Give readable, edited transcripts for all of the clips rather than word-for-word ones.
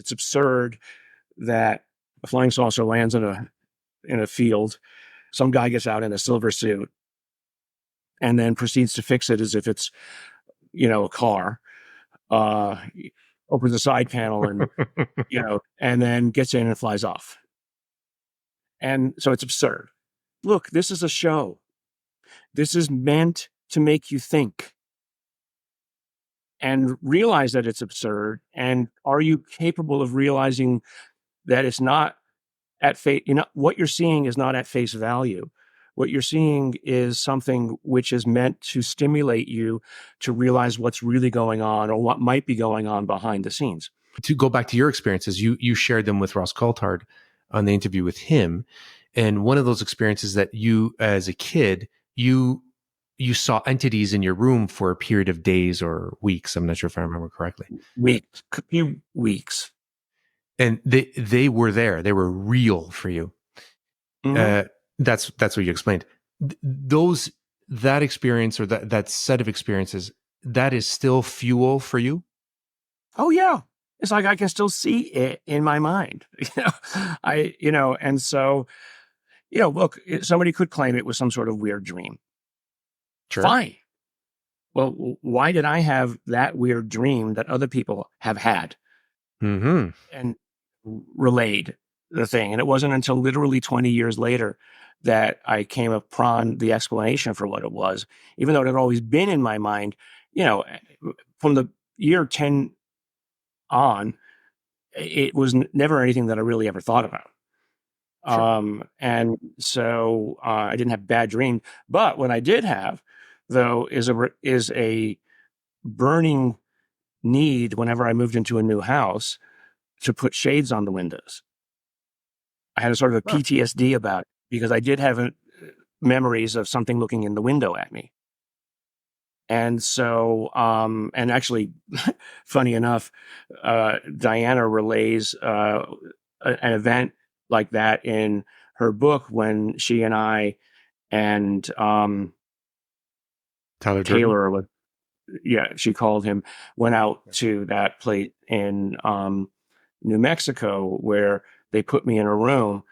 It's absurd that a flying saucer lands in a field. Some guy gets out in a silver suit and then proceeds to fix it as if it's, a car. Opens the side panel and, and then gets in and flies off. And so it's absurd. Look, this is a show. This is meant to make you think and realize that it's absurd. And are you capable of realizing that it's not at face, what you're seeing is not at face value. What you're seeing is something which is meant to stimulate you to realize what's really going on or what might be going on behind the scenes. To go back to your experiences, you shared them with Ross Coulthard on the interview with him. And one of those experiences that you, as a kid, you saw entities in your room for a period of days or weeks. I'm not sure if I remember correctly. Weeks, a few weeks. And they were there. They were real for you. Mm-hmm. That's what you explained. That experience or that set of experiences, that is still fuel for you? Oh yeah. It's like I can still see it in my mind. And so, look, somebody could claim it was some sort of weird dream. Sure. Fine. Well, why did I have that weird dream that other people have had? Mm-hmm. And relayed the thing. And it wasn't until literally 20 years later that I came upon the explanation for what it was, even though it had always been in my mind, from the year 10 on, it was never anything that I really ever thought about. Sure. And so I didn't have bad dreams, but what I did have, though, is a burning need whenever I moved into a new house to put shades on the windows. I had a sort of a PTSD about it because I did have memories of something looking in the window at me. And so, and actually, funny enough, Diana relays an event like that in her book when she and I and Taylor, she called him, went out to that place in New Mexico where they put me in a room.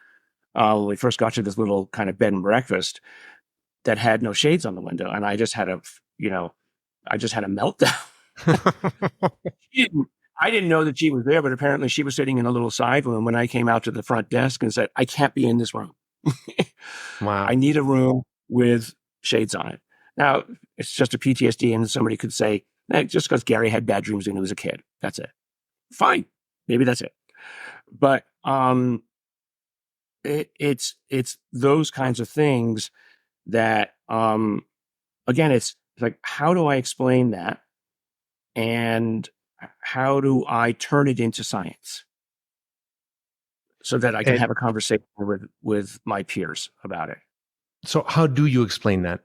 We first got to this little kind of bed and breakfast that had no shades on the window, and I just had a meltdown. I didn't know that she was there, but apparently she was sitting in a little side room when I came out to the front desk and said, I can't be in this room. Wow. I need a room with shades on it. Now, it's just a PTSD, and somebody could say, just because Garry had bad dreams when he was a kid, that's it. Fine. Maybe that's it. But it's those kinds of things that, again, it's like, how do I explain that? And how do I turn it into science so that I can have a conversation with my peers about it? So how do you explain that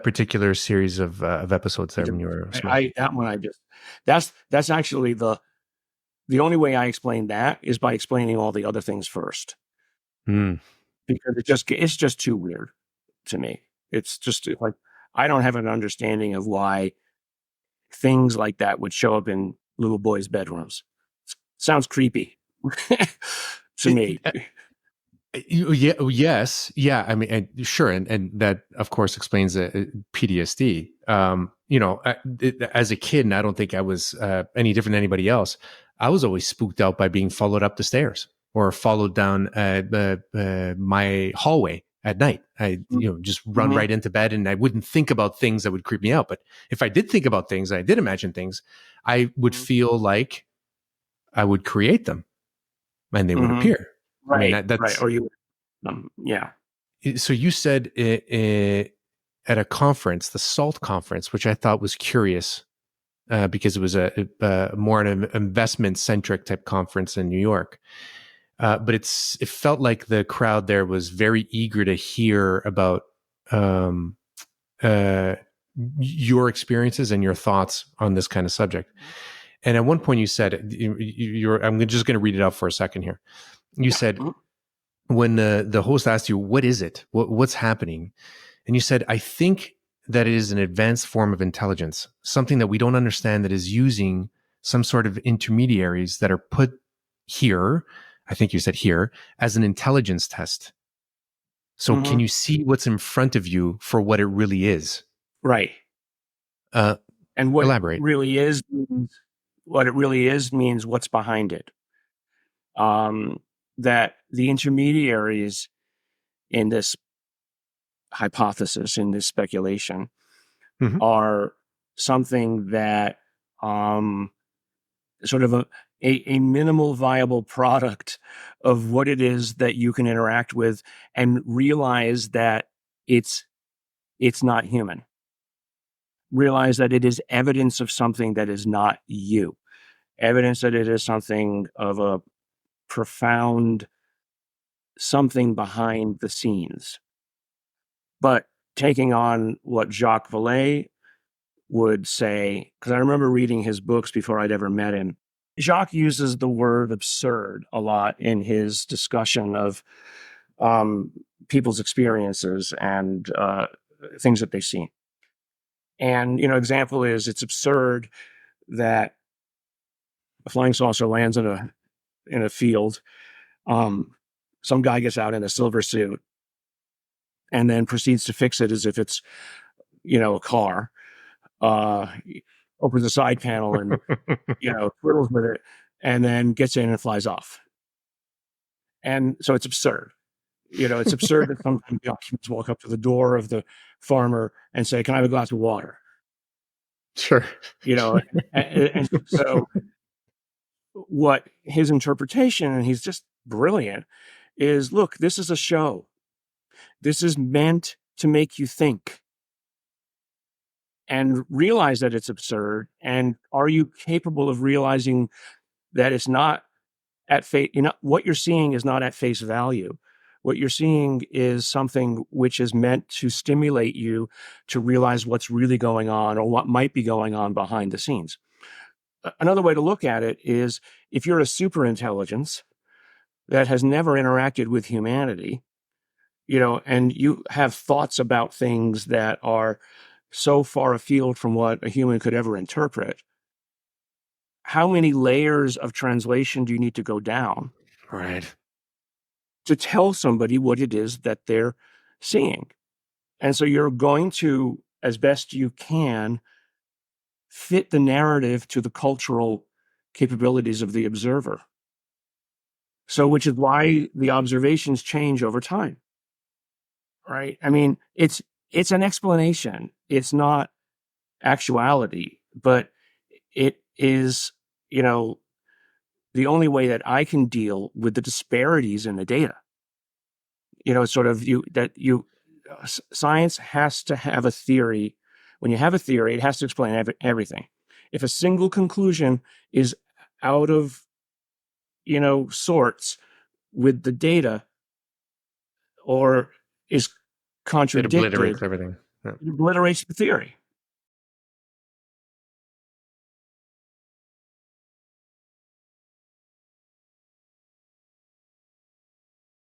particular series of episodes there when you were small? That's actually the only way I explain that is by explaining all the other things first. Because it's just too weird to me. It's just like, I don't have an understanding of why things like that would show up in little boys' bedrooms. Sounds creepy to me. Yes. Yeah. I mean, sure. And that, of course, explains the PTSD. As a kid, and I don't think I was any different than anybody else, I was always spooked out by being followed up the stairs or followed down my hallway at night. I just run right into bed, and I wouldn't think about things that would creep me out. But if I did think about things, I did imagine things, I would feel like I would create them and they would appear. Right. I mean, that's, right. Or you, yeah. So you said at a conference, the SALT conference, which I thought was curious because it was a more an investment-centric type conference in New York. But it felt like the crowd there was very eager to hear about your experiences and your thoughts on this kind of subject. And at one point you said, I'm just going to read it out for a second here. You said, when the host asked you, what is it? What's happening? And you said, I think that it is an advanced form of intelligence, something that we don't understand that is using some sort of intermediaries that are put here, I think you said here, as an intelligence test. So can Hmm. you see what's in front of you for what it really is? Right. Uh, And what it elaborate. really is means, what it really is means what's behind it. Um, that the intermediaries in this hypothesis, in this speculation, Mhm. are something that um, sort of a minimal viable product of what it is that you can interact with and realize that it's it's not human. Realize that it is evidence of something that is not you. Evidence that it is something of a profound something behind the scenes. But taking on what Jacques Vallée would say, because I remember reading his books before I'd ever met him. Jacques uses the word absurd a lot in his discussion of um, people's experiences and things that they've seen. And, example is it's absurd that a flying saucer lands in a field. Um, some guy gets out in a silver suit and then proceeds to fix it as if it's, a car. Uh, Opens the side panel and twiddles with it, and then gets in and flies off. And so it's absurd. It's absurd that sometimes the occupants walk up to the door of the farmer and say, "Can I have a glass of water?" Sure. And so what his interpretation, and he's just brilliant, is look, this is a show. This is meant to make you think and realize that it's absurd. And are you capable of realizing that it's not at face, what you're seeing is not at face value. What you're seeing is something which is meant to stimulate you to realize what's really going on or what might be going on behind the scenes. Another way to look at it is if you're a super intelligence that has never interacted with humanity, and you have thoughts about things that are so far afield from what a human could ever interpret, how many layers of translation do you need to go down Right. to tell somebody what it is that they're seeing? And so you're going to, as best you can, fit the narrative to the cultural capabilities of the observer. So, which is why the observations change over time, right? I mean, it's an explanation. It's not actuality, but it is, you know, the only way that I can deal with the disparities in the data. Sort of science has to have a theory. When you have a theory, it has to explain everything. If a single conclusion is out of, sorts with the data or is It contradicted, obliterates everything. Yeah. it obliterates the theory.